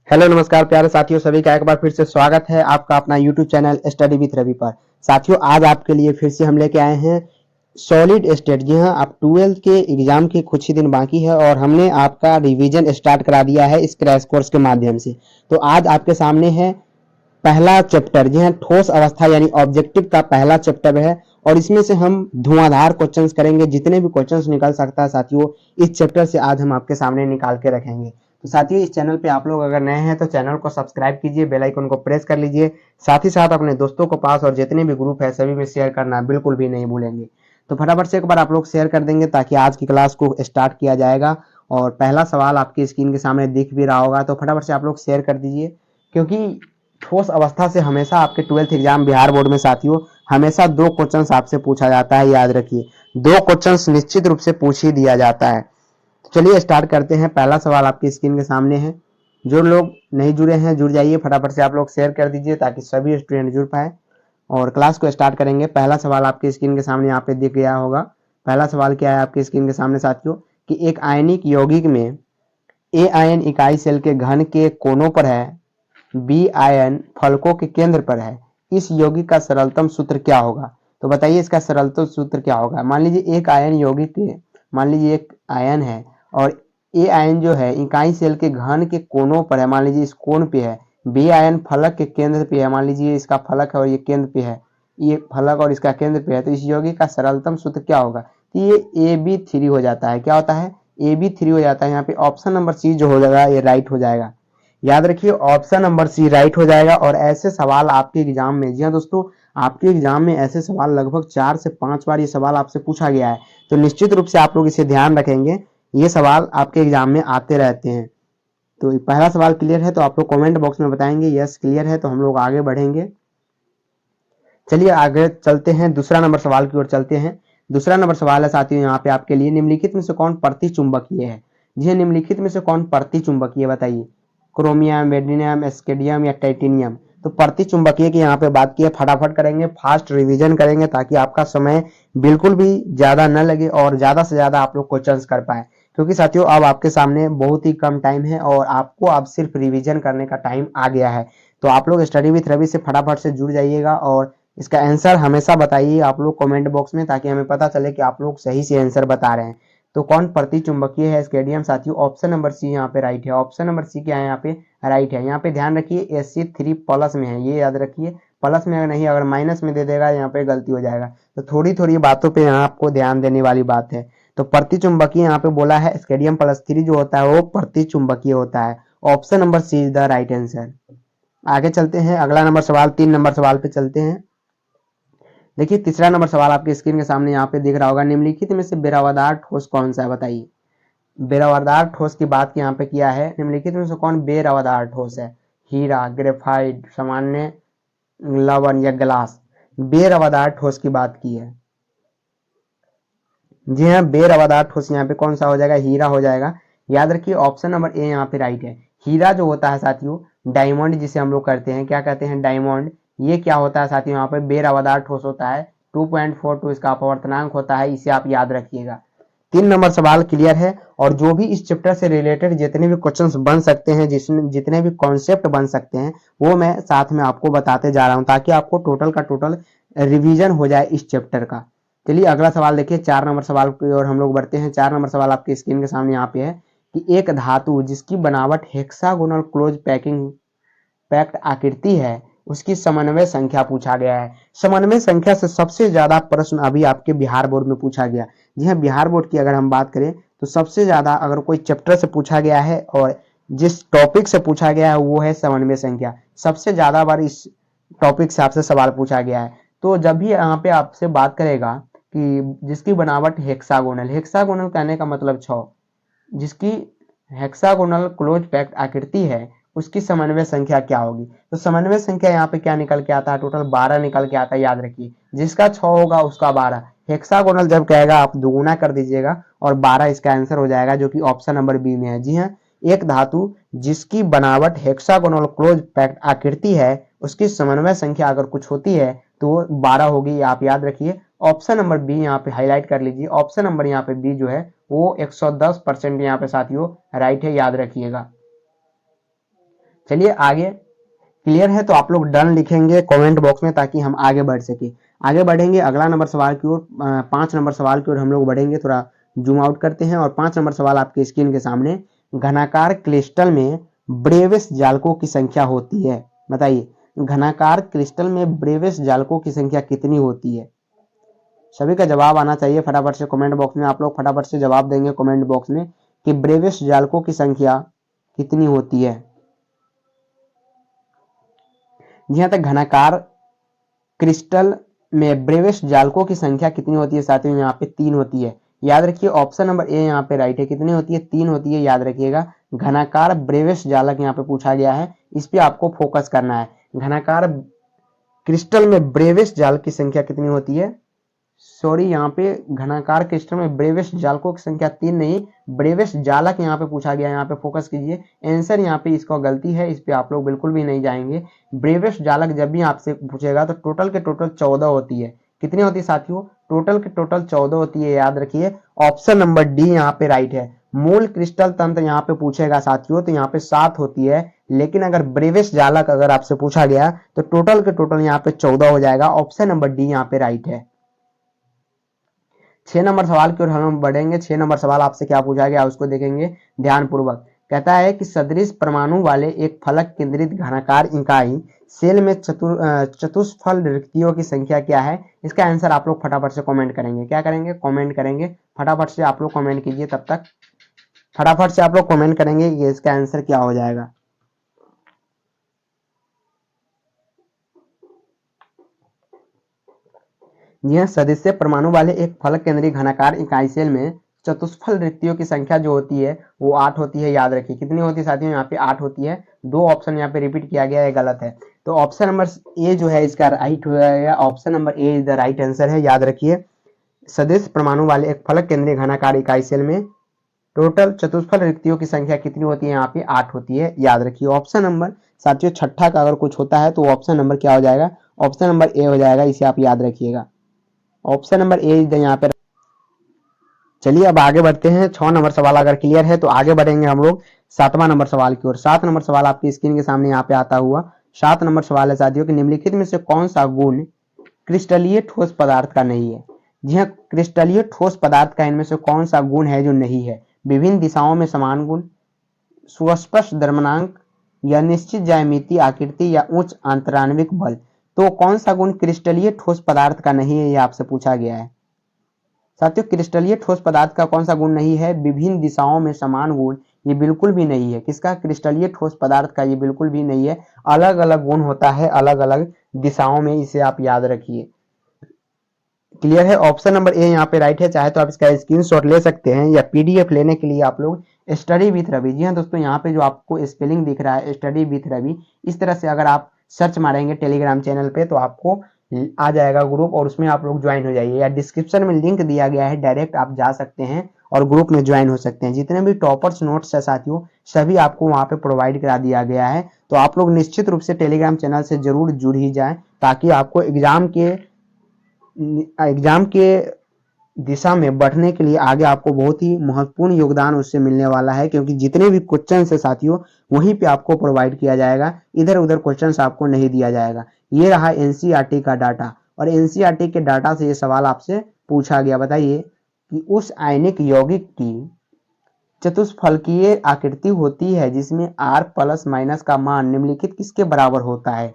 Hello नमस्कार प्यारे साथियों, सभी का एक बार फिर से स्वागत है आपका अपना YouTube channel study with Ravi पर। साथियों, आज आपके लिए फिर से हम लेके आए हैं सॉलिड स्टेट। जी हाँ, आप 12th के एग्जाम के कुछ ही दिन बाकी है और हमने आपका रिवीजन स्टार्ट करा दिया है इस क्रैश कोर्स के माध्यम से। तो आज आपके सामने है पहला चैप्टर, जी हाँ, ठोस अवस्था यानी ऑब्जेक्टिव का पहला चैप्टर है और इसमें से हम धुआंधार क्वेश्चंस करेंगे। जितने भी क्वेश्चंस निकल सकता है साथियों, इस चैप्टर से आज हम आपके सामने निकाल के रखेंगे। तो साथियों, इस चैनल पे आप लोग अगर नए हैं तो चैनल को सब्सक्राइब कीजिए, बेल आइकन को प्रेस कर लीजिए। साथ ही साथ अपने दोस्तों को पास और जितने भी ग्रुप है सभी में शेयर करना बिल्कुल भी नहीं भूलेंगे। तो फटाफट से एक बार आप लोग शेयर कर देंगे ताकि आज की क्लास को स्टार्ट किया जाएगा। और पहला सवाल आपकी स्क्रीन के सामने दिख भी रहा होगा, तो फटाफट से आप लोग शेयर कर दीजिए, क्योंकि ठोस अवस्था से हमेशा आपके 12th एग्जाम बिहार बोर्ड में साथियों हमेशा दो क्वेश्चंस आपसे पूछा जाता है। याद रखिए, दो क्वेश्चंस निश्चित रूप से पूछ ही दिया जाता है। चलिए स्टार्ट करते हैं। पहला सवाल आपकी स्क्रीन के सामने है। जो लोग नहीं जुड़े हैं जुड़ जाइए, फटाफट से आप लोग शेयर कर दीजिए ताकि सभी स्टूडेंट जुड़ पाए और क्लास को स्टार्ट करेंगे। पहला सवाल आपकी स्क्रीन के सामने यहाँ पे दिख गया होगा। पहला सवाल क्या है आपकी स्क्रीन के सामने साथियों, कि एक आयनिक यौगिक में ए आयन इकाई सेल के घन के कोनों पर है, बी आयन फलकों के केंद्र पर है। इस यौगिक का सरलतम सूत्र क्या होगा? तो बताइए इसका सरलतम सूत्र क्या होगा। मान लीजिए एक आयन यौगिक के, मान लीजिए एक आयन है और ए आयन जो है इकाई सेल के घन के कोनों पर है, मान लीजिए इस कोण पे है। बी आयन फलक के केंद्र पे है, मान लीजिए इसका फलक है और ये केंद्र पे है, ये फलक और इसका केंद्र पे है। तो इस यौगिक का सरलतम सूत्र क्या होगा? तो ये AB3 हो जाता है। क्या होता है? AB3 हो जाता है। यहाँ पे ऑप्शन नंबर सी जो हो जाएगा ये राइट हो जाएगा। याद रखिए, ऑप्शन नंबर सी राइट हो जाएगा। और ऐसे सवाल आपके एग्जाम में, जी हाँ दोस्तों, आपके एग्जाम में ऐसे सवाल लगभग 4 से 5 बार ये सवाल आपसे पूछा गया है। तो निश्चित रूप से आप लोग इसे ध्यान रखेंगे, ये सवाल आपके एग्जाम में आते रहते हैं। तो पहला सवाल क्लियर है तो आप लोग कमेंट बॉक्स में बताएंगे यस क्लियर है, तो हम लोग आगे बढ़ेंगे। चलिए आगे चलते हैं, दूसरा नंबर सवाल की ओर चलते हैं। दूसरा नंबर सवाल है साथियों यहाँ पे आपके लिए, निम्नलिखित में से कौन प्रति चुंबकीय है? जी हाँ, निम्नलिखित में से कौन प्रति चुंबकीय बताइए। क्रोमियम, वेडिनियम, स्केडियम या टाइटेनियम? तो प्रति चुंबकीय की यहाँ पे बात की है। फटाफट करेंगे, फास्ट रिवीजन करेंगे ताकि आपका समय बिल्कुल भी ज्यादा न लगे और ज्यादा से ज्यादा आप लोग क्वेश्चंस कर पाए। क्योंकि साथियों अब आपके सामने बहुत ही कम टाइम है और आपको अब सिर्फ रिवीजन करने का टाइम आ गया है। तो आप लोग स्टडी विथ रवि से फटाफट से जुड़ जाइएगा और इसका आंसर हमेशा बताइए आप लोग कमेंट बॉक्स में, ताकि हमें पता चले कि आप लोग सही से आंसर बता रहे हैं। तो कौन प्रति चुंबकीय है? स्केडियम साथियों। ऑप्शन नंबर सी यहाँ पे राइट है। ऑप्शन नंबर सी क्या है यहाँ पे? राइट है। यहाँ पे ध्यान रखिए Sc3 प्लस में है, ये याद रखिए। प्लस में अगर नहीं, अगर माइनस में दे देगा यहाँ पे गलती हो जाएगा। तो थोड़ी थोड़ी बातों पे यहाँ आपको ध्यान देने वाली बात है। तो प्रति चुंबकीय यहाँ पे बोला है, स्केडियम +3 जो होता है वो प्रति चुंबकीय होता है। Option number C is the right answer. आगे चलते हैं, अगला नंबर सवाल 3 नंबर सवाल पे चलते हैं। देखिए तीसरा नंबर सवाल आपके स्क्रीन के सामने यहाँ पे दिख रहा होगा। निम्नलिखित में से बेरावदार ठोस कौन सा है बताइए। बेरावदार ठोस की बात यहाँ पे किया है। निम्नलिखित में से कौन बेरावदार ठोस है? हीरा, ग्रेफाइट, सामान्य लवण या ग्लास? बेरावदार ठोस की बात की है। जी हाँ, बेरावदार ठोस यहाँ पे कौन सा हो जाएगा? हीरा हो जाएगा। याद रखिए ऑप्शन नंबर ए यहाँ पे राइट है। हीरा जो होता है साथियों, डायमंड जिसे हम लोग करते हैं, क्या कहते हैं? डायमंड। ये क्या होता है साथियों? यहाँ पे बेरावदार ठोस होता है। 2.42 इसका अपवर्तनांक होता है, इसे आप याद रखिएगा। 3 नंबर सवाल क्लियर है। और जो भी इस चैप्टर से रिलेटेड जितने भी क्वेश्चंस बन सकते हैं, जिसमें जितने भी कॉन्सेप्ट बन सकते हैं, वो मैं साथ में आपको बताते जा रहा हूँ ताकि आपको टोटल का टोटल रिवीजन हो जाए इस चैप्टर का। चलिए अगला सवाल देखिए, 4 नंबर सवाल की ओर हम लोग बढ़ते हैं। 4 नंबर सवाल आपके स्क्रीन के सामने यहाँ पे है, कि एक धातु जिसकी बनावट हेक्सागोनल क्लोज पैक्ट आकृति है, उसकी समन्वय संख्या पूछा गया है। समन्वय संख्या से सबसे ज्यादा प्रश्न अभी आपके बिहार बोर्ड में पूछा गया। जी हाँ, बिहार बोर्ड की अगर हम बात करें तो सबसे ज्यादा अगर कोई चैप्टर से पूछा गया है और जिस टॉपिक से पूछा गया है वो है समन्वय संख्या। सबसे ज्यादा बार इस टॉपिक से आपसे सवाल पूछा गया है। तो जब भी यहाँ पे आपसे बात करेगा कि जिसकी बनावट हेक्सागोनल, हेक्सागोनल कहने का मतलब 6, जिसकी हेक्सागोनल क्लोज पैक्ट आकृति है, उसकी समन्वय संख्या क्या होगी? तो समन्वय संख्या यहाँ पे क्या निकल के आता है? टोटल 12 निकल के आता है। याद रखिए, जिसका 6 होगा उसका 12। हेक्सागोनल जब कहेगा आप दुगुना कर दीजिएगा और 12 इसका आंसर हो जाएगा, जो कि ऑप्शन नंबर बी में है। जी हाँ, एक धातु जिसकी बनावट हेक्सागोनल क्लोज पैक्ट आकृति है, उसकी समन्वय संख्या अगर कुछ होती है तो 12 होगी, आप याद रखिए। ऑप्शन नंबर बी यहाँ पे हाईलाइट कर लीजिए। ऑप्शन नंबर यहाँ पे बी जो है वो 110% यहाँ पे साथियों राइट है, याद रखिएगा। चलिए आगे, क्लियर है तो आप लोग डन लिखेंगे कमेंट बॉक्स में ताकि हम आगे बढ़ सके। आगे बढ़ेंगे अगला नंबर सवाल की ओर, 5 नंबर सवाल की ओर हम लोग बढ़ेंगे। थोड़ा जूम आउट करते हैं और 5 नंबर सवाल आपके स्क्रीन के सामने। घनाकार क्रिस्टल में ब्रेविस जालकों की संख्या होती है, बताइए घनाकार क्रिस्टल में ब्रेविस जालकों की संख्या कितनी होती है। सभी का जवाब आना चाहिए फटाफट से कमेंट बॉक्स में। आप लोग फटाफट से जवाब देंगे कमेंट बॉक्स में कि ब्रेविस जालकों की संख्या कितनी होती है। जहां तक घनाकार क्रिस्टल में ब्रेविस जालकों की संख्या कितनी होती है साथियों, यहाँ पे 3 होती है। याद रखिए ऑप्शन नंबर ए यहाँ पे राइट है। कितनी होती है, 3 होती है, याद रखिएगा। घनाकार ब्रेविस जालक यहाँ पे पूछा गया है, इस पे आपको फोकस करना है। घनाकार क्रिस्टल में ब्रेविस जाल की संख्या कितनी होती है, सॉरी यहाँ पे घनाकार क्रिस्टल में ब्रेविस जालकों की संख्या 3 नहीं, ब्रेविस जालक यहाँ पे पूछा गया है। यहाँ पे फोकस कीजिए, आंसर यहाँ पे इसका गलती है, इस पे आप लोग बिल्कुल भी नहीं जाएंगे। ब्रेविस जालक जब भी आपसे पूछेगा तो टोटल के टोटल 14 होती है। कितनी होती है साथियों, टोटल के टोटल 14 होती है, याद रखिए। ऑप्शन नंबर डी यहाँ पे राइट है। मूल क्रिस्टल तंत्र यहाँ पे पूछेगा साथियों तो यहाँ पे 7 होती है, लेकिन अगर ब्रेविस जालक अगर आपसे पूछा गया तो टोटल के टोटल यहाँ पे 14 हो जाएगा। ऑप्शन नंबर डी यहाँ पे राइट है। 6 नंबर सवाल की ओर हम बढ़ेंगे। 6 नंबर सवाल आपसे क्या पूछा गया उसको देखेंगे ध्यान पूर्वक। कहता है कि सदृश परमाणु वाले एक फलक केंद्रित घनाकार इकाई सेल में चतुष्फल रिक्तियों की संख्या क्या है। इसका आंसर आप लोग फटाफट से कमेंट करेंगे। क्या करेंगे, कमेंट करेंगे। फटाफट से आप लोग कमेंट कीजिए, तब तक फटाफट से आप लोग कमेंट करेंगे कि इसका आंसर क्या हो जाएगा। यह सदस्य परमाणु वाले एक फलक केंद्रीय घनाकार इकाई सेल में चतुष्फल रिक्तियों की संख्या जो होती है वो 8 होती है। याद रखिए कितनी होती है साथियों, यहाँ पे 8 होती है। 2 ऑप्शन यहाँ पे रिपीट किया गया है, गलत है। तो ऑप्शन नंबर ए जो है इसका राइट हो जाएगा। Option number A is the right answer है। याद रखिए सदस्य परमाणु वाले एक फलक केंद्रीय घनाकार इकाई सेल में टोटल चतुष्फल रिक्तियों की संख्या कितनी होती है, यहाँ पे 8 होती है। याद रखिए ऑप्शन नंबर साथियों छठा का अगर कुछ होता है तो ऑप्शन नंबर क्या हो जाएगा, ऑप्शन नंबर ए हो जाएगा। इसे आप याद रखिएगा, ऑप्शन नंबर ए यहाँ पे। चलिए अब आगे बढ़ते हैं। 6 नंबर सवाल अगर क्लियर है तो आगे बढ़ेंगे हम लोग 7वां नंबर सवाल की ओर। 7 नंबर सवाल आपकी स्क्रीन के सामने यहाँ पे आता हुआ 7 नंबर सवाल है साथियों कि निम्नलिखित में से कौन सा गुण क्रिस्टलीय ठोस पदार्थ का नहीं है। जी हाँ, क्रिस्टलीय ठोस पदार्थ का इनमें से कौन सा गुण है जो नहीं है। विभिन्न दिशाओं में समान गुण, सुस्पष्ट द्रव्यमानांक, या निश्चित ज्यामितीय आकृति, या उच्च आंतराणविक बल। तो कौन सा गुण क्रिस्टलीय ठोस पदार्थ का नहीं है, ये आपसे पूछा गया है साथियों। क्रिस्टलीय ठोस पदार्थ का कौन सा गुण नहीं है, विभिन्न दिशाओं में समान गुण, ये बिल्कुल भी नहीं है। किसका, क्रिस्टलीय ठोस पदार्थ का ये बिल्कुल भी नहीं है। अलग अलग गुण होता है अलग अलग दिशाओं में, इसे आप याद रखिए। क्लियर है, ऑप्शन नंबर ए यहाँ पे राइट है। चाहे तो आप इसका स्क्रीनशॉट ले सकते हैं या पीडीएफ लेने के लिए आप लोग स्टडी विथ रवि, जी हाँ दोस्तों यहाँ पे जो आपको स्पेलिंग दिख रहा है स्टडी विथ रवि, इस तरह से अगर आप सर्च मारेंगे टेलीग्राम चैनल पे तो आपको आ जाएगा ग्रुप, और उसमें आप लोग ज्वाइन हो जाइए, या डिस्क्रिप्शन में लिंक दिया गया है, डायरेक्ट आप जा सकते हैं और ग्रुप में ज्वाइन हो सकते हैं। जितने भी टॉपर्स नोट्स है साथियों सभी आपको वहाँ पे प्रोवाइड करा दिया गया है। तो आप लोग निश्चित रूप से टेलीग्राम चैनल से जरूर जुड़ ही जाए ताकि आपको एग्जाम के दिशा में बढ़ने के लिए आगे आपको बहुत ही महत्वपूर्ण योगदान उससे मिलने वाला है, क्योंकि जितने भी क्वेश्चन है साथियों वहीं पे आपको प्रोवाइड किया जाएगा, इधर उधर क्वेश्चन आपको नहीं दिया जाएगा। ये रहा एनसीईआरटी का डाटा, और एनसीईआरटी के डाटा से ये सवाल आपसे पूछा गया। बताइए कि उस आयनिक यौगिक की चतुष्फलकीय आकृति होती है जिसमें r प्लस माइनस का मान निम्नलिखित किसके बराबर होता है।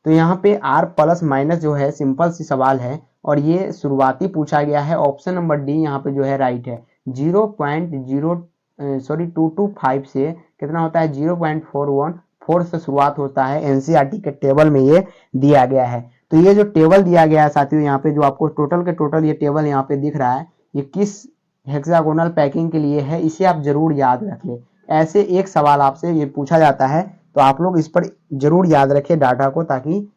तो यहाँ पे r प्लस माइनस जो है सिंपल सी सवाल है, और ये शुरुआती पूछा गया है। ऑप्शन नंबर डी यहाँ पे जो है राइट है। 225 से कितना होता है, 0.414 से शुरुआत होता है। एनसीईआरटी के टेबल में ये दिया गया है। तो ये जो टेबल दिया गया है साथियों यहाँ पे जो आपको टोटल के टोटल ये टेबल यहाँ पे दिख रहा है, ये किस हेक्सागोनल पैकिंग के लिए है, इसे आप जरूर याद रखें। ऐसे एक सवाल आपसे ये पूछा जाता है तो आप लोग इस पर जरूर याद रखें डाटा को, ताकि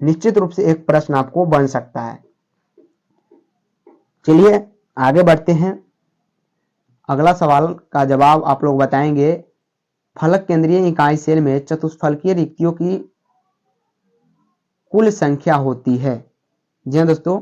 निश्चित रूप से एक प्रश्न आपको बन सकता है। चलिए आगे बढ़ते हैं। अगला सवाल का जवाब आप लोग बताएंगे। फलक केंद्रीय इकाई सेल में चतुष्फलकीय रिक्तियों की कुल संख्या होती है। जी हाँ दोस्तों,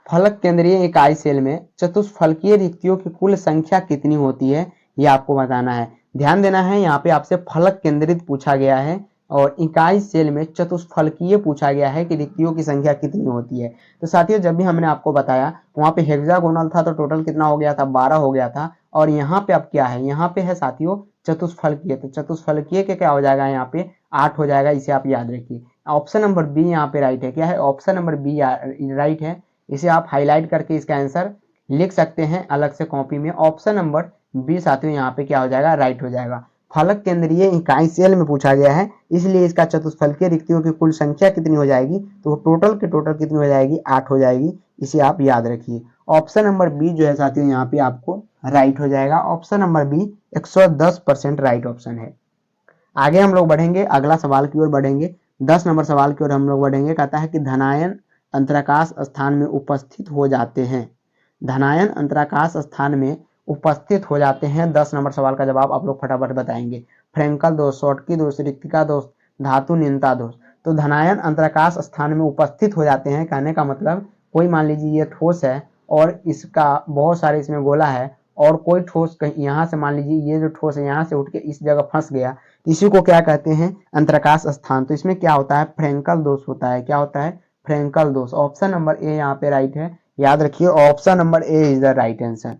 फलक केंद्रीय इकाई सेल में चतुष्फलकीय रिक्तियों की कुल संख्या कितनी होती है ये आपको बताना है। ध्यान देना है, यहाँ पे आपसे फलक केंद्रित पूछा गया है और इकाई सेल में चतुष्फलकीय पूछा गया है कि रिक्तियों की संख्या कितनी होती है। तो साथियों जब भी हमने आपको बताया वहां पे हेक्सागोनल था तो टोटल कितना हो गया था, 12 हो गया था। और यहाँ पे अब क्या है, यहाँ पे है साथियों चतुष्फलकीय, तो चतुष्फलकीय के क्या हो जाएगा, यहाँ पे 8 हो जाएगा, इसे आप याद रखिए। ऑप्शन नंबर बी यहाँ पे राइट है। क्या है, ऑप्शन नंबर बी राइट है। इसे आप हाईलाइट करके इसका आंसर लिख सकते हैं अलग से कॉपी में। ऑप्शन नंबर बी साथियों यहाँ पे क्या हो जाएगा, राइट हो जाएगा। फलक केंद्रीय इकाई सेल में पूछा गया है, इसलिए इसका चतुष्फलकीय रिक्तियों की कुल संख्या कितनी हो जाएगी, तो टोटल के टोटल कितनी हो जाएगी, 8 हो जाएगी। इसे आप याद रखिए। ऑप्शन नंबर बी जो है साथियों यहाँ पे आपको राइट हो जाएगा। Option number B 110% right option है। आगे हम लोग बढ़ेंगे, अगला सवाल की ओर बढ़ेंगे। 10 नंबर सवाल की ओर हम लोग बढ़ेंगे। कहता है कि धनायन अंतराकाश स्थान में उपस्थित हो जाते हैं। धनायन अंतराकाश स्थान में उपस्थित हो जाते हैं। 10 नंबर सवाल का जवाब आप लोग फटाफट बताएंगे। फ्रेंकल दोष, शॉर्टकी दोष, रिक्तिका दोष, धातु न्यूनता दोष। तो धनायन अंतराकाश स्थान में उपस्थित हो जाते हैं, कहने का मतलब कोई मान लीजिए ये ठोस है और इसका बहुत सारे इसमें गोला है और कोई ठोस कहीं यहाँ से, मान लीजिए ये जो ठोस है यहाँ से उठ के इस जगह फंस गया, इसी को क्या कहते हैं, अंतराकाश स्थान। तो इसमें क्या होता है, फ्रेंकल दोष होता है। क्या होता है, फ्रेंकल दोष। ऑप्शन नंबर ए यहाँ पे राइट है, याद रखिए option number A is the right answer.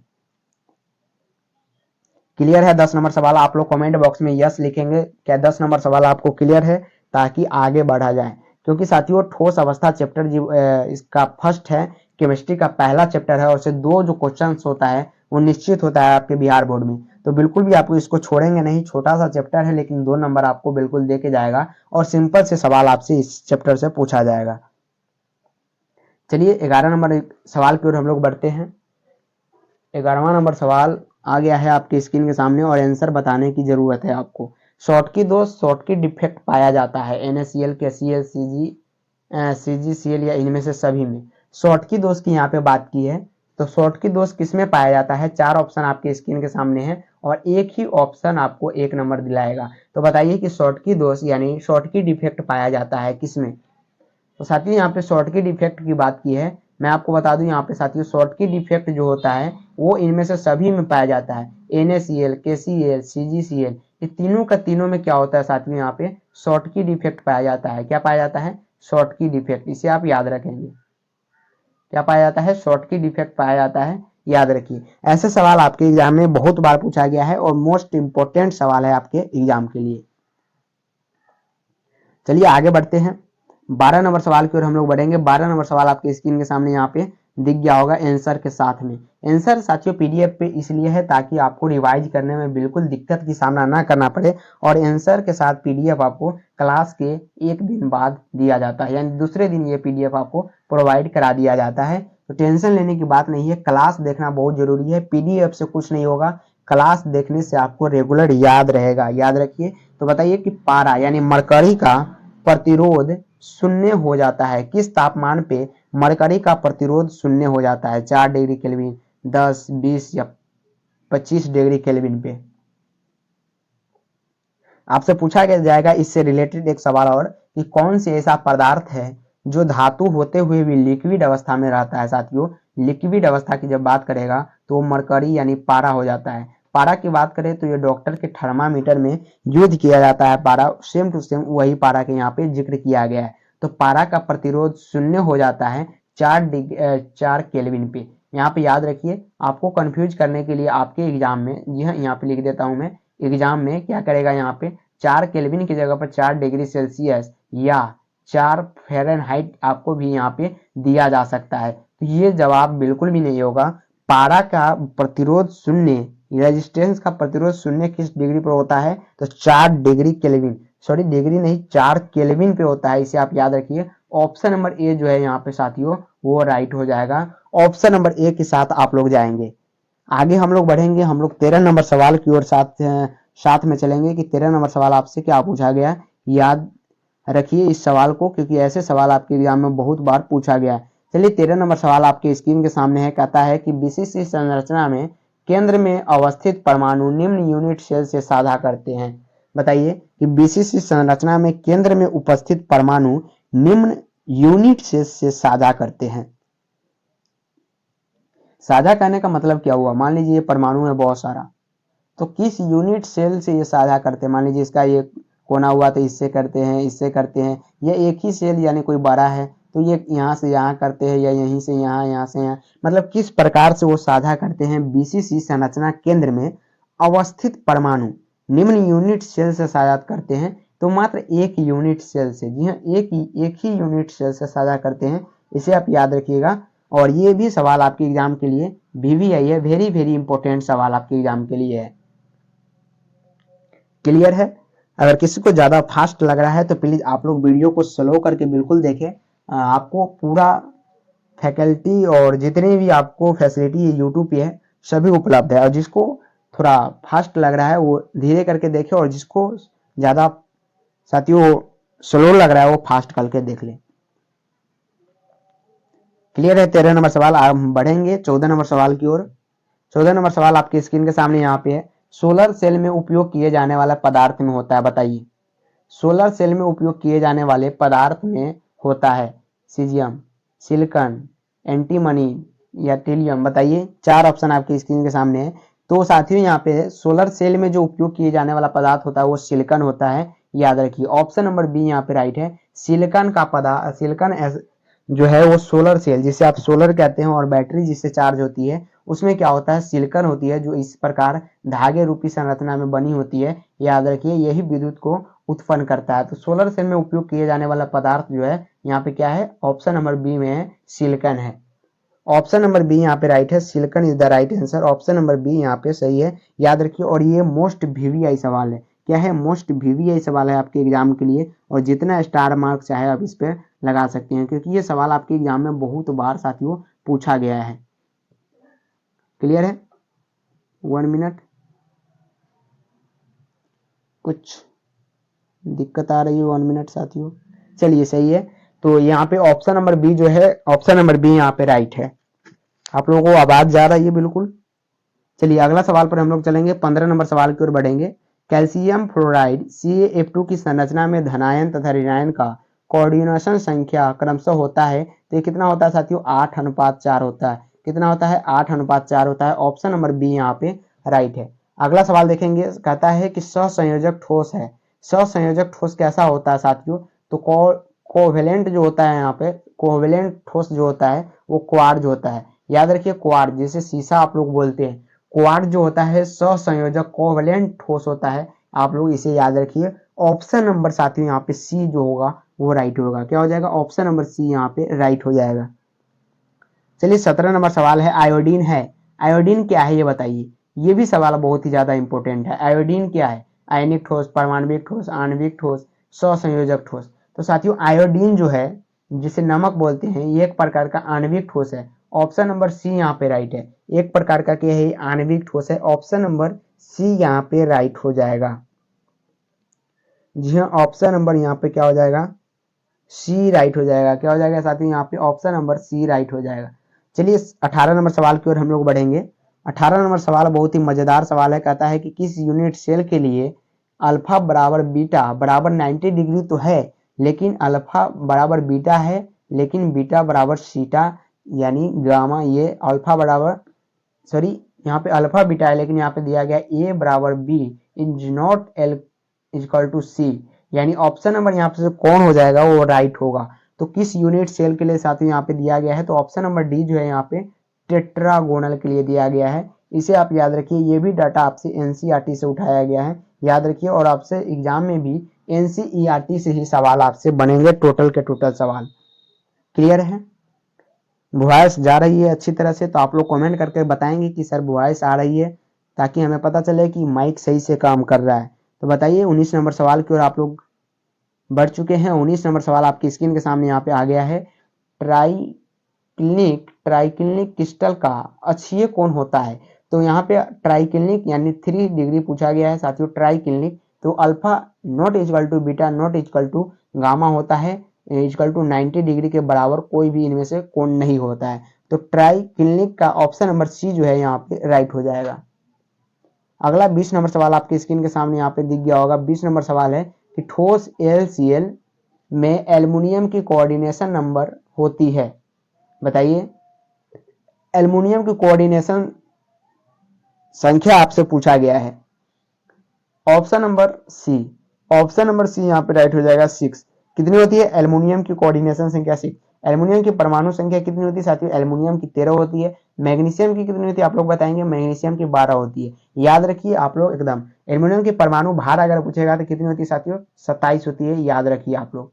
Clear है 10 नंबर सवाल? आप लोग कमेंट बॉक्स में यस लिखेंगे। क्या 10 नंबर सवाल आपको क्लियर है, ताकि आगे बढ़ा जाए। क्योंकि साथियों ठोस अवस्था चैप्टर इसका फर्स्ट है, केमिस्ट्री का पहला चैप्टर है और से 2 जो क्वेश्चन होता है वो निश्चित होता है आपके बिहार बोर्ड में। तो बिल्कुल भी आपको इसको छोड़ेंगे नहीं। छोटा सा चैप्टर है लेकिन 2 नंबर आपको बिल्कुल दे के जाएगा और सिंपल से सवाल आपसे इस चैप्टर से पूछा जाएगा। चलिए 11 नंबर सवाल की ओर हम लोग बढ़ते हैं। 11वां नंबर सवाल आ गया है आपकी स्क्रीन के सामने और आंसर बताने की जरूरत है आपको। शॉर्टकी दोष, शॉर्टकी डिफेक्ट पाया जाता है NaCl, KCl, CgCl या इनमें से सभी में। शॉर्टकी दोष की यहाँ पे बात की है, तो शॉर्टकी दोष किसमें पाया जाता है? 4 ऑप्शन आपके स्क्रीन के सामने है और एक ही ऑप्शन आपको 1 नंबर दिलाएगा। तो बताइए कि शॉर्टकी दोष यानी शॉर्टकी डिफेक्ट पाया जाता है किसमें? तो साथियों यहाँ पे शॉर्टकी डिफेक्ट की बात की है। मैं आपको बता दूं यहाँ पे साथियों शॉर्टकी डिफेक्ट जो होता है वो इनमें से सभी में पाया जाता है। NaCl, KCl, CgCl, ये तीनों का तीनों में क्या होता है साथियों, यहाँ पे शॉर्टकी डिफेक्ट पाया जाता है। क्या पाया जाता है? Schottky defect. इसे आप याद रखेंगे। क्या पाया जाता है? शॉर्टकी डिफेक्ट पाया जाता है, याद रखिए। ऐसे सवाल आपके एग्जाम में बहुत बार पूछा गया है और मोस्ट इंपोर्टेंट सवाल है आपके एग्जाम के लिए। चलिए आगे बढ़ते हैं। 12 नंबर सवाल की ओर हम लोग बढ़ेंगे। 12 नंबर सवाल आपके स्क्रीन के सामने यहाँ पे दिख गया होगा आंसर के साथ में। आंसर साथियों PDF पे इसलिए है ताकि आपको रिवाइज करने में बिल्कुल दिक्कत की सामना ना करना पड़े और आंसर के साथ PDF आपको क्लास के 1 दिन बाद दिया जाता है, यानी दूसरे दिन ये PDF आपको प्रोवाइड करा दिया जाता है। तो टेंशन लेने की बात नहीं है, क्लास देखना बहुत जरूरी है। PDF से कुछ नहीं होगा, क्लास देखने से आपको रेगुलर याद रहेगा, याद रखिए। तो बताइए कि पारा यानी मरकरी का प्रतिरोध शून्य हो जाता है किस तापमान पे? मरकरी का प्रतिरोध शून्य हो जाता है 4 डिग्री केल्विन, 10, 20 या 25 डिग्री केल्विन पे। आपसे पूछा जाएगा इससे रिलेटेड एक सवाल और कि कौन से ऐसा पदार्थ है जो धातु होते हुए भी लिक्विड अवस्था में रहता है। साथियों लिक्विड अवस्था की जब बात करेगा तो मरकरी यानी पारा हो जाता है। पारा की बात करें तो ये डॉक्टर के थर्मामीटर में यूज किया जाता है पारा, सेम टू सेम वही पारा के यहाँ पे जिक्र किया गया है। तो पारा का प्रतिरोध शून्य हो जाता है 4 केल्विन पे। यहाँ पे याद रखिए, आपको कंफ्यूज करने के लिए आपके एग्जाम में, जी हाँ यहाँ पे लिख देता हूँ मैं, एग्जाम में क्या करेगा यहाँ पे 4 केल्विन की जगह पर 4 डिग्री सेल्सियस या 4 फ़ारेनहाइट आपको भी यहाँ पे दिया जा सकता है। तो ये जवाब बिल्कुल भी नहीं होगा। पारा का प्रतिरोध शून्य, रेजिस्टेंस का प्रतिरोध शून्य किस डिग्री पर होता है? तो 4 डिग्री केल्विन, सॉरी डिग्री नहीं 4 केल्विन पे होता है। इसे आप याद रखिए। ऑप्शन नंबर ए जो है यहाँ पे साथियों वो राइट हो जाएगा। ऑप्शन नंबर ए के साथ आप लोग जाएंगे। आगे हम लोग बढ़ेंगे, हम लोग 13 नंबर सवाल की ओर साथ में चलेंगे कि 13 नंबर सवाल आपसे क्या पूछा गया। याद रखिए इस सवाल को, क्योंकि ऐसे सवाल आपके एग्जाम में बहुत बार पूछा गया है। चलिए 13 नंबर सवाल आपके स्क्रीन के सामने है। कहता है कि विशिष्ट संरचना में केंद्र में अवस्थित परमाणु निम्न यूनिट सेल से साझा करते हैं। बताइए कि विशिष्ट संरचना में केंद्र में उपस्थित परमाणु निम्न यूनिट सेल से साझा करते हैं। साझा करने का मतलब क्या हुआ? मान लीजिए ये परमाणु है बहुत सारा, तो किस यूनिट सेल से ये साझा करते हैं? मान लीजिए इसका ये कोना हुआ तो इससे करते हैं, इससे करते हैं, ये एक ही सेल यानी कोई बड़ा है तो ये यहाँ से यहाँ करते हैं या यहीं से यहाँ, यहाँ से यहाँ, मतलब किस प्रकार से वो साझा करते हैं? बीसीसी संरचना केंद्र में अवस्थित परमाणु निम्न यूनिट सेल से साझा करते हैं, तो मात्र एक यूनिट सेल से। जी हाँ, एक ही यूनिट सेल से साझा करते हैं, इसे आप याद रखिएगा। और ये भी सवाल आपके एग्जाम के लिए VVI है, वेरी वेरी इंपॉर्टेंट सवाल आपके एग्जाम के लिए है। क्लियर है? अगर किसी को ज्यादा फास्ट लग रहा है तो प्लीज आप लोग वीडियो को स्लो करके बिल्कुल देखें। आपको पूरा फैकल्टी और जितने भी आपको फैसिलिटी यूट्यूब पे है सभी उपलब्ध है, और जिसको थोड़ा फास्ट लग रहा है वो धीरे करके देखे, और जिसको ज्यादा साथियों स्लो लग रहा है वो फास्ट करके देख ले। क्लियर है? 13 नंबर सवाल हम बढ़ेंगे 14 नंबर सवाल की ओर। 14 नंबर सवाल आपके स्क्रीन के सामने यहाँ पे है। सोलर सेल में उपयोग किए जाने वाला पदार्थ में होता है, बताइए। सोलर सेल में उपयोग किए जाने वाले पदार्थ में होता है सीजियम, सिलिकॉन, एंटीमनी या टीलियम, बताइए। 4 ऑप्शन आपके स्क्रीन के सामने है। तो साथियों यहाँ पे सोलर सेल में जो उपयोग किए जाने वाला पदार्थ होता है वो सिलिकॉन होता है, याद रखिए। ऑप्शन नंबर बी यहाँ पे राइट है। सिलिकॉन का पदार्थ, सिलिकॉन जो है वो सोलर सेल, जिसे आप सोलर कहते हैं, और बैटरी जिससे चार्ज होती है उसमें क्या होता है? सिलिकॉन होती है, जो इस प्रकार धागे रूपी संरचना में बनी होती है, याद रखिए। यही विद्युत को उत्पन्न करता है। तो सोलर सेल में उपयोग किए जाने वाला पदार्थ जो है यहाँ पे क्या है? ऑप्शन नंबर बी में है, सिलिकॉन है। ऑप्शन नंबर बी यहाँ पे राइट है, silicon is the right answer. Option number B यहाँ पे सही है, याद रखिए। और ये मोस्ट VVI सवाल है। क्या है? मोस्ट VVI सवाल है आपके एग्जाम के लिए, और जितना स्टार मार्क चाहे आप इस पे लगा सकते हैं, क्योंकि ये सवाल आपके एग्जाम में बहुत बार साथियों पूछा गया है। क्लियर है? 1 मिनट, कुछ दिक्कत आ रही है? 1 मिनट साथियों, चलिए सही है। तो यहाँ पे ऑप्शन नंबर बी जो है, ऑप्शन नंबर बी यहाँ पे राइट है। आप लोगों को आवाज जा रही है बिल्कुल? चलिए अगला सवाल पर हम लोग चलेंगे, 15 नंबर सवाल की ओर बढ़ेंगे। कैल्शियम फ्लोराइड CaF2 की संरचना में धनायन तथा ऋणायन का कोऑर्डिनेशन संख्या क्रमशः होता है, तो ये कितना होता है साथियों? 8:4 होता है। कितना होता है? 8:4 होता है। ऑप्शन नंबर बी यहाँ पे राइट है। अगला सवाल देखेंगे, कहता है कि सहसंयोजक ठोस है। सहसंयोजक ठोस कैसा होता है साथियों? तो कोवेलेंट जो होता है यहाँ पे, कोवेलेंट ठोस जो होता है वो क्वार्ज होता है, याद रखिए। क्वार्ज जैसे शीशा आप लोग बोलते हैं, क्वार्ज जो होता है सहसंयोजक कोवेलेंट ठोस होता है, आप लोग इसे याद रखिए। ऑप्शन नंबर साथियों यहाँ पे सी जो होगा वो राइट होगा। क्या हो जाएगा? ऑप्शन नंबर सी यहाँ पे राइट हो जाएगा। चलिए 17 नंबर सवाल है, आयोडीन है। आयोडीन क्या है ये बताइए। ये भी सवाल बहुत ही ज्यादा इंपॉर्टेंट है। आयोडीन क्या है? आयनिक ठोस, परमाणविक ठोस, आणविक ठोस, सहसंयोजक ठोस। तो साथियों आयोडीन जो है, जिसे नमक बोलते हैं, ये एक प्रकार का आणविक ठोस है। ऑप्शन नंबर सी यहाँ पे राइट है। एक प्रकार का क्या है? आणविक ठोस है। ऑप्शन नंबर सी यहाँ पे राइट हो जाएगा। जी हाँ, ऑप्शन नंबर यहाँ पे क्या हो जाएगा? सी राइट हो जाएगा। क्या हो जाएगा साथियों? यहाँ पे ऑप्शन नंबर सी राइट हो जाएगा। चलिए 18 नंबर सवाल की ओर हम लोग बढ़ेंगे। 18 नंबर सवाल बहुत ही मजेदार सवाल है। कहता है कि किस यूनिट सेल के लिए अल्फा बराबर बीटा बराबर 90 डिग्री तो है, लेकिन अल्फा बराबर बीटा है, लेकिन बीटा बराबर सीटा यानी गामा, ये अल्फा बराबर, सॉरी यहाँ पे अल्फा बीटा है, लेकिन यहाँ पे दिया गया ए बराबर B is not equal to C, यानी ऑप्शन नंबर यहाँ पे कौन हो जाएगा? वो राइट होगा। तो किस यूनिट सेल के लिए साथियों यहाँ पे दिया गया है? तो ऑप्शन नंबर डी जो है यहाँ पे टेट्रागोनल के लिए दिया गया है। इसे आप याद रखिए। ये भी डाटा आपसे एनसीईआरटी से उठाया गया है, याद रखिए। और आपसे एग्जाम में भी एनसीईआरटी से ही सवाल आपसे बनेंगे, टोटल के टोटल सवाल। क्लियर है? वॉइस जा रही है अच्छी तरह से? तो आप लोग कमेंट करके बताएंगे कि सर वॉइस आ रही है, ताकि हमें पता चले कि माइक सही से काम कर रहा है। तो बताइए 19 नंबर सवाल की ओर आप लोग बढ़ चुके हैं। 19 नंबर सवाल आपकी स्क्रीन के सामने यहाँ पे आ गया है। ट्राइक्लिनिक क्रिस्टल का अक्षीय कोण होता है। तो यहाँ पे ट्राइक्लिनिक यानी 3 डिग्री पूछा गया है साथियों। ट्राइक्लिनिक तो alpha not equal to beta not equal to gamma होता है, इक्वल टू 90 डिग्री के बराबर कोई भी इनमें से कोण नहीं होता है। तो ट्राइक्लिनिक का ऑप्शन नंबर सी जो है यहाँ पे राइट हो जाएगा। अगला 20 नंबर सवाल आपके स्क्रीन के सामने यहाँ पे दिख गया होगा। 20 नंबर सवाल है कि ठोस LCl में एल्युमिनियम की कोऑर्डिनेशन नंबर होती है, बताइए। एल्युमिनियम की कोऑर्डिनेशन संख्या आपसे पूछा गया है। Option number C, option number C यहाँ पे राइट हो जाएगा 6। कितनी होती है एल्युमिनियम की कोऑर्डिनेशन संख्या 6। एल्युमिनियम की परमाणु संख्या कितनी होती है साथियों, एल्युमिनियम की 13 होती है। मैग्नीशियम की कितनी होती है आप लोग बताएंगे, मैग्नीशियम की 12 होती है। याद रखिए आप लोग एकदम, एल्युमिनियम की परमाणु भार अगर पूछेगा तो कितनी होती है साथियों, 27 होती है, याद रखिए आप लोग।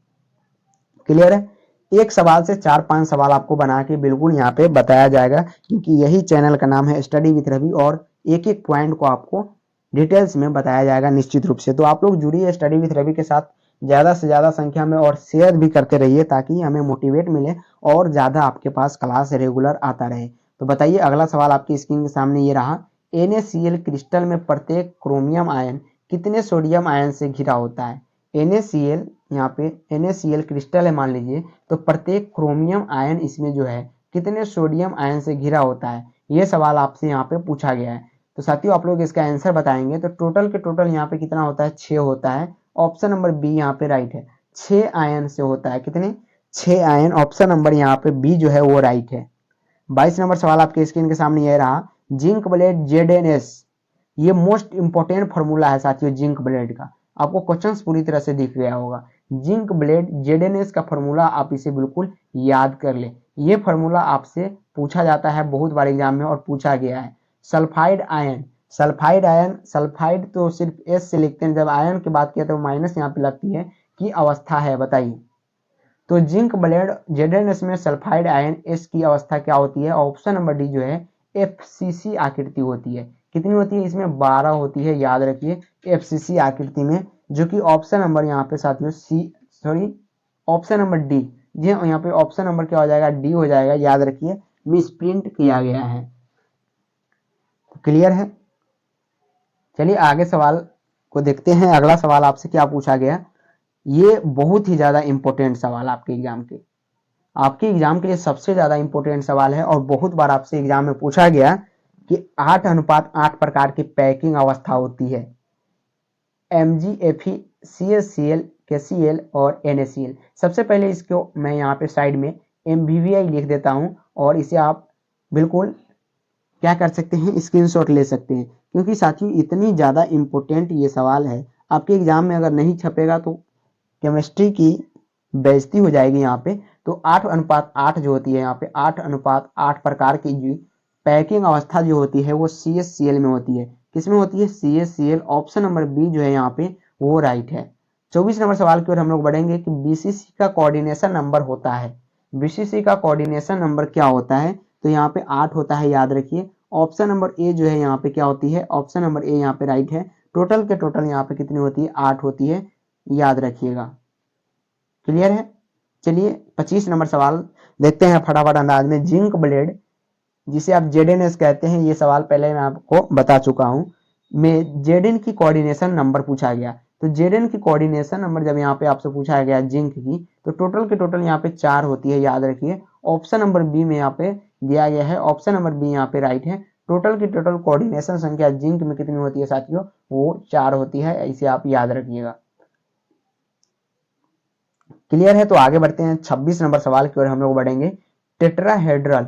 क्लियर है। एक सवाल से 4-5 सवाल आपको बना के बिल्कुल यहाँ पे बताया जाएगा, क्योंकि यही चैनल का नाम है स्टडी विथ रवि, और एक एक पॉइंट को आपको डिटेल्स में बताया जाएगा निश्चित रूप से। तो आप लोग जुड़िए स्टडी विथ रवि के साथ ज्यादा से ज्यादा संख्या में, और शेयर भी करते रहिए ताकि हमें मोटिवेट मिले और ज्यादा आपके पास क्लास रेगुलर आता रहे। तो बताइए अगला सवाल आपकी स्क्रीन के सामने ये रहा, NaCl क्रिस्टल में प्रत्येक क्रोमियम आयन कितने सोडियम आयन से घिरा होता है। NaCl यहाँ पे NaCl क्रिस्टल है मान लीजिए, तो प्रत्येक क्रोमियम आयन इसमें जो है कितने सोडियम आयन से घिरा होता है, ये सवाल आपसे यहाँ पे पूछा गया है। तो साथियों आप लोग इसका आंसर बताएंगे तो टोटल के टोटल यहाँ पे कितना होता है, 6 होता है। ऑप्शन नंबर बी यहाँ पे राइट है, 6 आयन से होता है। कितने, 6 आयन। ऑप्शन नंबर यहाँ पे बी जो है वो राइट है। 22 नंबर सवाल आपके स्क्रीन के सामने यह रहा, जिंक ब्लेड ZnS, ये मोस्ट इंपोर्टेंट फॉर्मूला है साथियों जिंक ब्लेड का, आपको क्वेश्चंस पूरी तरह से दिख गया होगा। जिंक ब्लेड ZnS का फॉर्मूला आप इसे बिल्कुल याद कर ले, ये फॉर्मूला आपसे पूछा जाता है बहुत बार एग्जाम में और पूछा गया है। Sulphide ion, sulphide ion, sulphide तो सिर्फ S से लिखते हैं, जब आयन की बात किया तो माइनस यहाँ पे लगती है, की अवस्था है बताइए। तो जिंक ब्लेड ZnS में सल्फाइड आयन S की अवस्था क्या होती है, ऑप्शन नंबर डी जो है FCC आकृति होती है। कितनी होती है इसमें, 12 होती है, याद रखिए FCC आकृति में, जो कि ऑप्शन नंबर यहाँ पे साथियों ऑप्शन नंबर डी, जी यहाँ पे ऑप्शन नंबर क्या हो जाएगा, डी हो जाएगा, याद रखिए मिसप्रिंट किया गया है। क्लियर है। चलिए आगे सवाल को देखते हैं, अगला सवाल आपसे क्या पूछा गया। ये बहुत ही ज्यादा इंपॉर्टेंट सवाल आपके एग्जाम के लिए सबसे ज्यादा इंपॉर्टेंट सवाल है, और बहुत बार आपसे एग्जाम में पूछा गया कि 8:8 प्रकार की पैकिंग अवस्था होती है, MgFe, CaCl, KCl और NaCl। सबसे पहले इसको मैं यहाँ पे साइड में MVVI लिख देता हूँ, और इसे आप बिल्कुल क्या कर सकते हैं, स्क्रीनशॉट ले सकते हैं, क्योंकि साथियों इतनी ज़्यादा इम्पोर्टेंट ये सवाल है, आपके एग्जाम में अगर नहीं छपेगा तो केमिस्ट्री की बेइज्जती हो जाएगी यहाँ पे। तो 8:8 जो होती है यहाँ पे 8:8 प्रकार की जो पैकिंग अवस्था जो होती है वो CaCl में होती है। किसमें होती है, CaCl। ऑप्शन नंबर बी जो है यहाँ पे वो राइट है। 24 नंबर सवाल की ओर हम लोग बढ़ेंगे कि BCC का कोऑर्डिनेशन नंबर होता है। BCC का कोऑर्डिनेशन नंबर क्या होता है, तो यहाँ पे 8 होता है, याद रखिए। ऑप्शन नंबर ए जो है यहाँ पे क्या होती है, ऑप्शन नंबर ए यहाँ पे राइट है। टोटल के टोटल यहाँ पे कितनी होती है, 8 होती है, याद रखिएगा। क्लियर है। चलिए 25 नंबर सवाल देखते हैं फटाफट अंदाज में। जिंक ब्लेड जिसे आप ZnS कहते हैं, ये सवाल पहले मैं आपको बता चुका हूं, में Zn की कोऑर्डिनेशन नंबर पूछा गया। तो Zn की कोऑर्डिनेशन नंबर जब यहाँ पे आपसे पूछा गया जिंक की, तो टोटल के टोटल यहाँ पे 4 होती है, याद रखिए। ऑप्शन नंबर बी में यहाँ पे दिया गया है, ऑप्शन नंबर बी यहाँ पे राइट है। टोटल की टोटल कोऑर्डिनेशन संख्या जिंक में कितनी होती है साथियों, वो 4 होती है, इसे आप याद रखिएगा। क्लियर है। तो आगे बढ़ते हैं 26 नंबर सवाल की ओर हम लोग बढ़ेंगे। टेट्राहेड्रल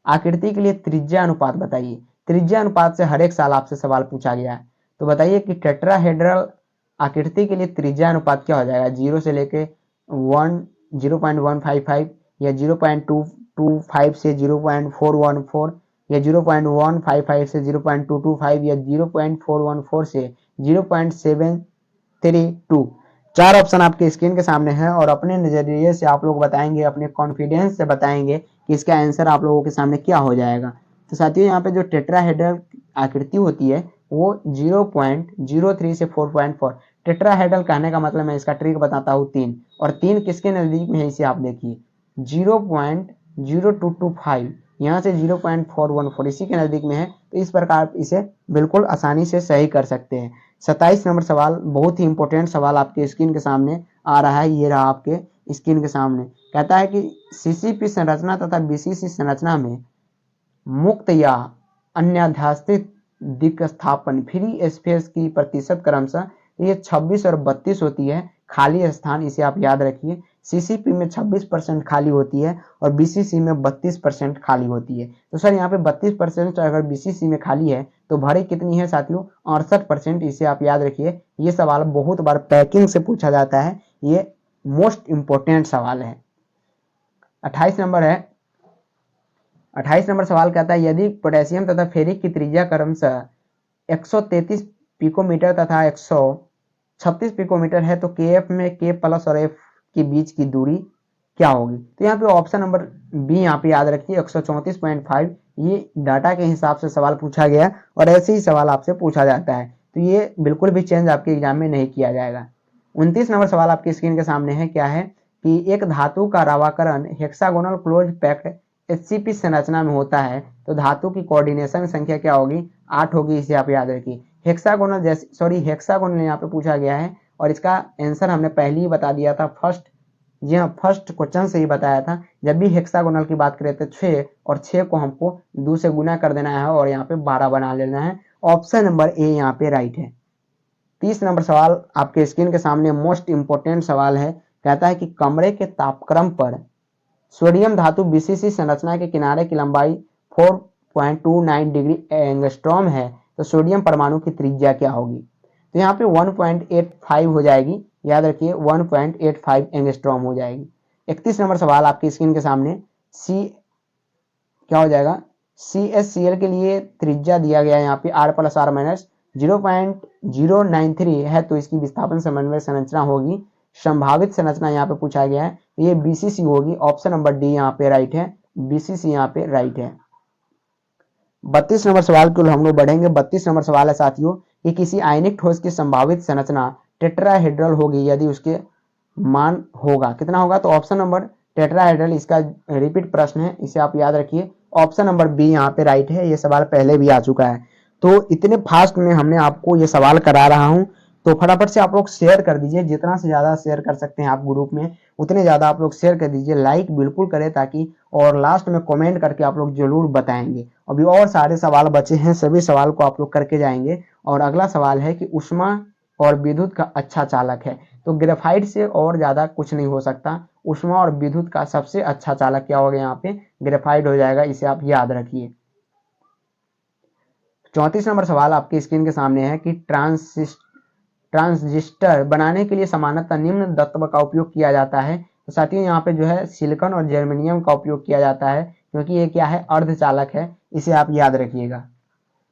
आकृति के लिए त्रिज्या अनुपात बताइए। त्रिज्या अनुपात से हर एक साल आपसे सवाल पूछा गया है, तो बताइए कि टेट्राहेड्रल आकृति के लिए त्रिज्या अनुपात क्या हो जाएगा, 0 से लेके 0.155 या 0.225 से 0.414 या 0.155 से 0.225 या 0.414 से 0.732। 4 ऑप्शन आपके स्क्रीन के सामने है, और अपने नजरिए से आप लोग बताएंगे, अपने कॉन्फिडेंस से बताएंगे कि इसका आंसर आप लोगों के सामने क्या हो जाएगा। तो साथियों यहाँ पे जो टेट्राहेड्रल आकृति होती है वो 0.03 से 4.4। टेट्राहेड्रल कहने का मतलब मैं इसका ट्रिक बताता हूँ, 3 और 3 किसके नजदीक में है, इसे आप देखिए 0.0225, यहाँ से 0.414 इसी के नजदीक में है। तो इस प्रकार इसे बिल्कुल आसानी से सही कर सकते हैं। 27 नंबर सवाल बहुत ही इंपॉर्टेंट सवाल आपके स्क्रीन के सामने आ रहा है, ये रहा आपके स्क्रीन के सामने। कहता है कि CCP संरचना तथा BCC संरचना में मुक्त या अन्याध्यासित दिक्स्थापन फ्री स्पेस की प्रतिशत क्रमशः ये 26 और 32 होती है, खाली स्थान, इसे आप याद रखिए। सीसीपी में 26% खाली होती है और बीसीसी में 32% खाली होती है। तो सर यहाँ पे 32% अगर बीसीसी में खाली है तो भरी कितनी है साथियों? 68%। इसे आप याद रखिए, ये सवाल बहुत बार पैकिंग से पूछा जाता है, ये मोस्ट इंपोर्टेंट सवाल है। 28 नंबर है, 28 नंबर सवाल कहता है यदि पोटेशियम तथा फेरिक की त्रिज्या क्रमशः 133 पिकोमीटर तथा 136 पिकोमीटर है तो केएफ में के प्लस और एफ के बीच की दूरी क्या होगी? तो यहाँ पे ऑप्शन नंबर बी यहाँ पे याद रखिए 134.5। ये डाटा के हिसाब से सवाल पूछा गया और ऐसे ही सवाल आपसे पूछा जाता है, तो ये बिल्कुल भी चेंज आपके एग्जाम में नहीं किया जाएगा। 29 नंबर सवाल आपकी स्क्रीन के सामने है, क्या है कि एक धातु का रवाकरण हेक्सागोनल क्लोज पैक्ड एचसीपी संरचना में होता है तो धातु की कोऑर्डिनेशन संख्या क्या होगी? 8 होगी। इसे आप याद रखिए। हेक्सागोनल हेक्सागोनल यहाँ पे पूछा गया है और इसका आंसर हमने पहले ही बता दिया था, फर्स्ट क्वेश्चन से ही बताया था। जब भी हेक्सागोनल की बात करें तो 6 और 6 को हमको 2 से गुना कर देना है और यहाँ पे 12 बना लेना है। ऑप्शन नंबर ए यहाँ पे राइट है। 30 नंबर सवाल आपके स्क्रीन के सामने मोस्ट इंपोर्टेंट सवाल है, कहता है कि कमरे के तापक्रम पर सोडियम धातु बीसीसी संरचना के किनारे की लंबाई 4.29 डिग्री एंगस्ट्रॉम है तो सोडियम परमाणु की त्रिज्या क्या होगी? तो यहाँ पे 1.85 हो जाएगी, याद रखिए 1.85 एंगस्ट्रॉम हो जाएगी। 31 नंबर सवाल आपकी स्क्रीन के सामने, क्या हो जाएगा? CSCl के लिए त्रिज्या दिया गया है यहाँ पे R + R- 0.093 है तो इसकी विस्थापन समन्वय संरचना होगी। संभावित संरचना यहाँ पे पूछा गया है, ये बीसीसी होगी। ऑप्शन नंबर डी यहाँ पे राइट है, बीसीसी यहाँ पे राइट है। 32 नंबर सवाल को हम लोग बढ़ेंगे। 32 नंबर सवाल है साथियों कि किसी आयनिक ठोस की संभावित संरचना टेट्राहेड्रल होगी यदि उसके मान होगा, कितना होगा? तो ऑप्शन नंबर टेट्राहेड्रल इसका रिपीट प्रश्न है, इसे आप याद रखिए। ऑप्शन नंबर बी यहाँ पे राइट है, ये सवाल पहले भी आ चुका है। तो इतने फास्ट में हमने आपको ये सवाल करा रहा हूं, तो फटाफट से आप लोग शेयर कर दीजिए, जितना से ज्यादा शेयर कर सकते हैं आप ग्रुप में उतने ज्यादा आप लोग शेयर कर दीजिए, लाइक बिल्कुल करें ताकि, और लास्ट में कमेंट करके आप लोग जरूर बताएंगे। अभी और सारे सवाल बचे हैं, सभी सवाल को आप लोग करके जाएंगे। और अगला सवाल है कि ऊष्मा और विद्युत का अच्छा चालक है, तो ग्रेफाइट से और ज्यादा कुछ नहीं हो सकता। ऊष्मा और विद्युत का सबसे अच्छा चालक क्या होगा? यहाँ पे ग्रेफाइट हो जाएगा, इसे आप याद रखिए। 34 नंबर सवाल आपकी स्क्रीन के सामने है कि ट्रांजिस्टर बनाने के लिए सामान्यतः निम्न तत्व का उपयोग किया जाता है। तो साथियों यहाँ पे जो है सिलिकॉन और जर्मेनियम का उपयोग किया जाता है क्योंकि ये क्या है? अर्धचालक है, इसे आप याद रखिएगा।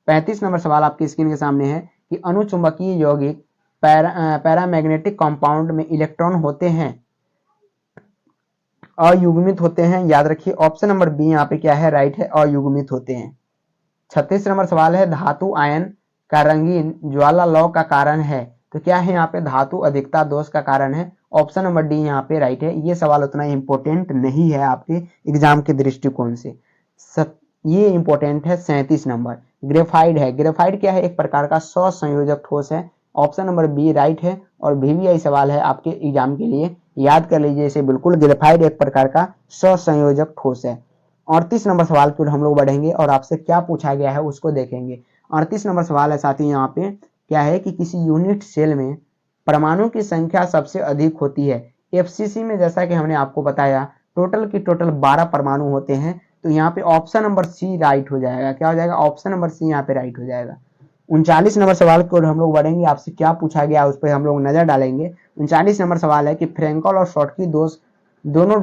35 नंबर सवाल आपकी स्क्रीन के सामने है कि अणुचुंबकीय यौगिक पैरामैग्नेटिक कंपाउंड में इलेक्ट्रॉन होते हैं, अयुग्मित होते हैं, याद रखिए। ऑप्शन नंबर बी यहाँ पे क्या है? राइट है, अयुग्मित होते हैं। 36 नंबर सवाल है धातु आयन का रंगीन ज्वाला लौ का कारण है, तो क्या है यहाँ पे? धातु अधिकता दोष का कारण है। ऑप्शन नंबर डी यहाँ पे राइट है। ये सवाल उतना इंपॉर्टेंट नहीं है आपके एग्जाम के दृष्टिकोण से। ये इंपॉर्टेंट है 37 नंबर, ग्रेफाइट है। ग्रेफाइट क्या है? एक प्रकार का सहसंयोजक ठोस है। ऑप्शन नंबर बी राइट है और VVI सवाल है आपके एग्जाम के लिए, याद कर लीजिए इसे बिल्कुल। ग्रेफाइट एक प्रकार का सहसंयोजक ठोस है। 38 नंबर सवाल की ओर हम लोग बढ़ेंगे और आपसे क्या पूछा गया है उसको देखेंगे। 38 नंबर सवाल है साथी यहाँ पे क्या है कि किसी यूनिट सेल में परमाणु की संख्या सबसे अधिक होती है। FCC में जैसा कि हमने आपको बताया टोटल 12 परमाणु होते हैं, तो यहाँ पे ऑप्शन नंबर सी राइट हो जाएगा। क्या हो जाएगा? ऑप्शन नंबर सी यहाँ पे राइट हो जाएगा। 39 नंबर सवाल की ओर हम लोग बढ़ेंगे, आपसे क्या पूछा गया उस पर हम लोग नजर डालेंगे। 39 नंबर सवाल है कि फ्रेंकल और शॉटकी दोनों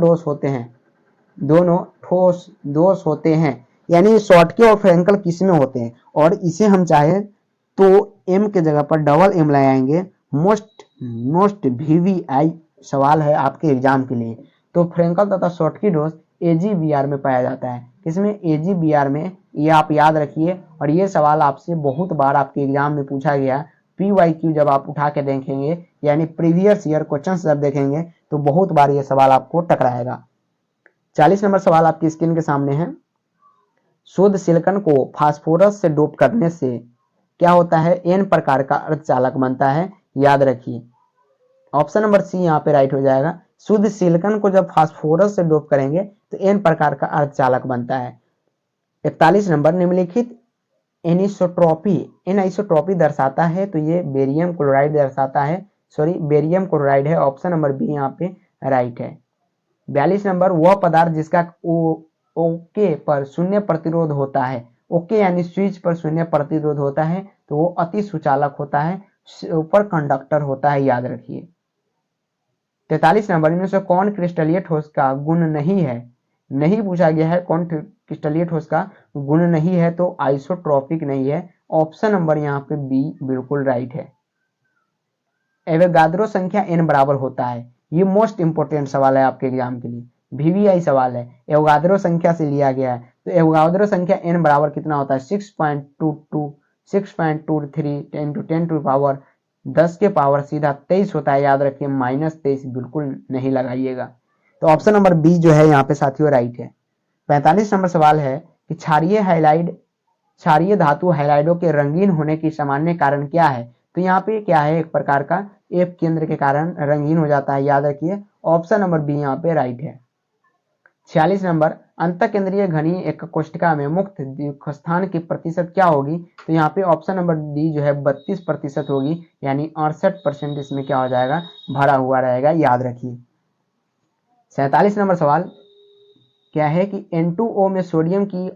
ठोस होते हैं, यानी शॉटकी और फ्रेंकल किस में होते हैं, और इसे हम चाहे तो एम के जगह पर डबल एम लगाएंगे। मोस्ट VVI सवाल है आपके एग्जाम के लिए। तो फ्रेंकल तथा शॉटकी डोज AgBr में पाया जाता है, किसमें? AgBr में, ये आप याद रखिए। और ये सवाल आपसे बहुत बार आपके एग्जाम में पूछा गया। PYQ जब आप उठा के देखेंगे, यानी प्रीवियस ईयर क्वेश्चन जब देखेंगे तो बहुत बार ये सवाल आपको टकराएगा। 40 नंबर सवाल आपकी स्क्रीन के सामने है। शुद्ध सिलिकॉन को फास्फोरस से डोप करने से क्या होता है? N प्रकार का अर्धचालक बनता है, याद रखिए। ऑप्शन नंबर सी यहाँ पे राइट हो जाएगा। शुद्ध सिलिकॉन को जब फास्फोरस से डोप करेंगे तो N प्रकार का अर्धचालक बनता है। 41 नंबर, निम्नलिखित एनिसोट्रॉपी दर्शाता है, तो ये बेरियम क्लोराइड दर्शाता है, बेरियम क्लोराइड है। ऑप्शन नंबर बी यहाँ पे राइट है। 42 नंबर, वह पदार्थ जिसका ओके पर शून्य प्रतिरोध होता है, ओके यानी स्विच पर शून्य प्रतिरोध होता है तो वो अति सुचालक होता है, सुपर कंडक्टर होता है, याद रखिए। 43 नंबर, इनमें से कौन क्रिस्टलीय ठोस का गुण नहीं है? नहीं पूछा गया है कौन क्रिस्टलीय ठोस का गुण नहीं है, तो आइसोट्रॉपिक नहीं है। ऑप्शन नंबर यहाँ पे बी बिल्कुल राइट है। एवोगाद्रो संख्या n बराबर होता है, ये मोस्ट इंपोर्टेंट सवाल है आपके एग्जाम के लिए, वीवीआई सवाल है, एवोगाद्रो संख्या से लिया गया है। तो एवोगाद्रो संख्या n बराबर कितना होता है? 6.22 6.23 10 to 10 टू पावर 10 के पावर सीधा 23 होता है, याद रखिए, -23 बिल्कुल नहीं लगाइएगा। तो ऑप्शन नंबर बी जो है यहाँ पे साथियों राइट है। 45 नंबर सवाल है कि क्षारीय धातु हैलाइडों के रंगीन होने की सामान्य कारण क्या है? तो यहाँ पे क्या है, एक प्रकार का एफ केंद्र के कारण रंगीन हो जाता है, याद रखिए। ऑप्शन नंबर बी यहाँ पे राइट है। 46 नंबर, अंतःकेंद्रीय घनीय एक कोष्ठिका में मुक्त द्विस्थान की प्रतिशत क्या होगी? तो यहाँ पे ऑप्शन नंबर डी जो है 32% होगी, यानी 68% इसमें क्या हो जाएगा, भरा हुआ रहेगा, याद रखिए। 47 नंबर सवाल क्या है कि N2O में सोडियम की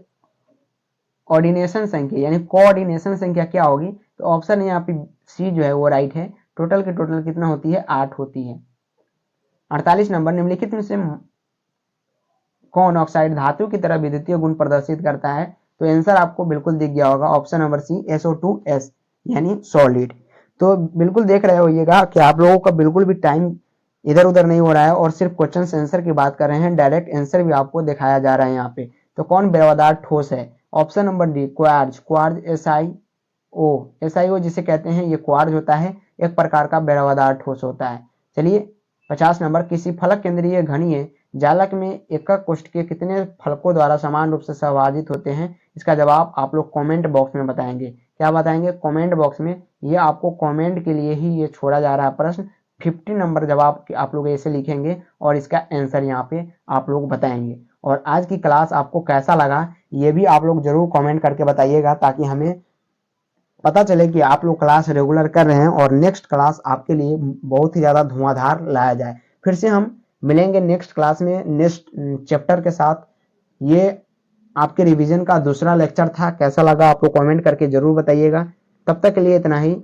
ऑर्डिनेशन संख्या यानी कोऑर्डिनेशन संख्या क्या होगी? तो ऑप्शन यहाँ पे सी जो है वो राइट है। टोटल की टोटल कितना होती है? 8 होती है। 48 नंबर, निम्नलिखित में से कौन ऑक्साइड धातु की तरह विद्युतीय गुण प्रदर्शित करता है? तो आंसर आपको बिल्कुल दिख गया होगा, ऑप्शन नंबर सी SO2S यानी सॉलिड। तो बिल्कुल देख रहे होइएगा कि आप लोगों का बिल्कुल भी टाइम इधर उधर नहीं हो रहा है और सिर्फ क्वेश्चन आंसर की बात कर रहे हैं, डायरेक्ट आंसर भी आपको दिखाया जा रहा है यहाँ पे। तो कौन द्रवदार ठोस है? Option number D quartz. Quartz SiO जिसे कहते हैं, ये क्वार्ज होता है, एक प्रकार का द्रवदार ठोस होता है। चलिए 50 नंबर, किसी फलक केंद्रीय घनीय जालक में एकक कोष्ठ के कितने फलकों द्वारा समान रूप से सहभाजित होते हैं? इसका जवाब आप लोग कमेंट बॉक्स में बताएंगे। क्या बताएंगे? कमेंट बॉक्स में। ये आपको कमेंट के लिए ही ये छोड़ा जा रहा है प्रश्न। 50 नंबर जवाब आप लोग ऐसे लिखेंगे और इसका आंसर यहाँ पे आप लोग बताएंगे। और आज की क्लास आपको कैसा लगा ये भी आप लोग जरूर कमेंट करके बताइएगा, ताकि हमें पता चले कि आप लोग क्लास रेगुलर कर रहे हैं और नेक्स्ट क्लास आपके लिए बहुत ही ज़्यादा धुआंधार लाया जाए। फिर से हम मिलेंगे नेक्स्ट क्लास में नेक्स्ट चैप्टर के साथ। ये आपके रिवीजन का दूसरा लेक्चर था, कैसा लगा आप लोग कमेंट करके जरूर बताइएगा। तब तक के लिए इतना ही,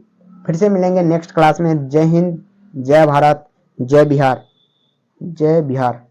फिर से मिलेंगे नेक्स्ट क्लास में। जय हिंद, जय भारत, जय बिहार, जय बिहार।